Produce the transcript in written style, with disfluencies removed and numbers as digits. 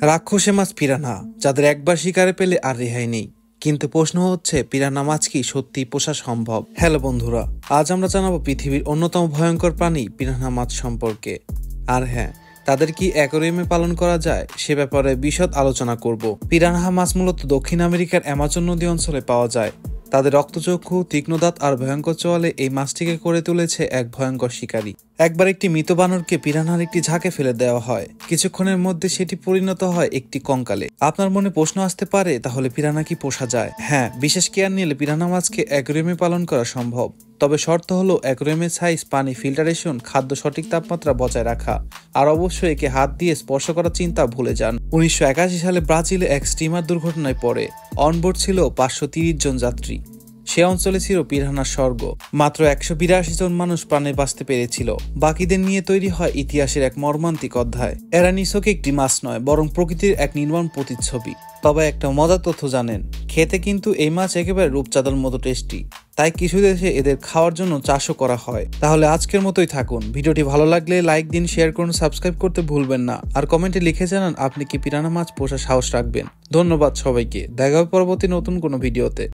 রাক্ষসে মাছ piranha, যাদের একবার শিকারে পেলে আর রেহাই নেই। কিন্তু প্রশ্ন হচ্ছে, পিরানহা মাছ কি সত্যি পোষা সম্ভব? হ্যালো বন্ধুরা, আজ আমরা জানাবো পৃথিবীর অন্যতম ভয়ঙ্কর প্রাণী পিরানহা মাছ সম্পর্কে। আর হ্যাঁ, তাদের কি অ্যাকোয়ারিয়ামে পালন করা যায় সে ব্যাপারে বিশদ আলোচনা করব। পিরানহা মাছ মূলত দক্ষিণ আমেরিকার অ্যামাজন নদী অঞ্চলে পাওয়া যায়। তাদের রক্তচক্ষু, তীক্ষ্ণ দাঁত আর ভয়ঙ্কর চোয়ালে এই মাছটিকে করে তুলেছে এক ভয়ঙ্কর শিকারী। একবার একটি মৃত বানরকে পিরানহার একটি ঝাঁকে ফেলে দেওয়া হয়, কিছুক্ষণের মধ্যে সেটি পরিণত হয় একটি কঙ্কালে। আপনার মনে প্রশ্ন আসতে পারে, তাহলে পিরানহা কি পোষা যায়? হ্যাঁ, বিশেষ কেয়ার নিলে পিরানহা মাছকে অ্যাকোয়ারিয়ামে পালন করা সম্ভব। তবে শর্ত হলো অ্যাকোয়ারিয়ামের সাইজ, পানি ফিল্টারেশন, খাদ্য সঠিক তাপমাত্রা বজায় রাখা। আর অবশ্যই একে হাত দিয়ে স্পর্শ করার চিন্তা ভুলে যান। 1981 সালে ব্রাজিলে এক স্টিমার দুর্ঘটনায় পড়ে। অনবোর্ড ছিল 530 জন যাত্রী। সে অঞ্চলে ছিল পিরানহার স্বর্গ। মাত্র 182 জন মানুষ প্রাণে বাঁচতে পেরেছিল। বাকিদের নিয়ে তৈরি হয় ইতিহাসের এক মর্মান্তিক অধ্যায়। এরা নিছক একটি মাছ নয়, বরং প্রকৃতির এক নির্মম প্রতিচ্ছবি। তবে একটা মজার তথ্য জানেন, খেতে কিন্তু এই মাছ একেবারে রূপচাঁদার মতো টেস্টি। তাই কিছু দেশে এদের খাওয়ার জন্য চাষও করা হয়। তাহলে আজকের মতোই থাকুন। ভিডিওটি ভালো লাগলে লাইক দিন, শেয়ার করুন, সাবস্ক্রাইব করতে ভুলবেন না। আর কমেন্টে লিখে জানান আপনি কি পিরানহা মাছ পোষার সাহস রাখবেন। ধন্যবাদ সবাইকে। দেখা হবে পরবর্তী নতুন কোনো ভিডিওতে।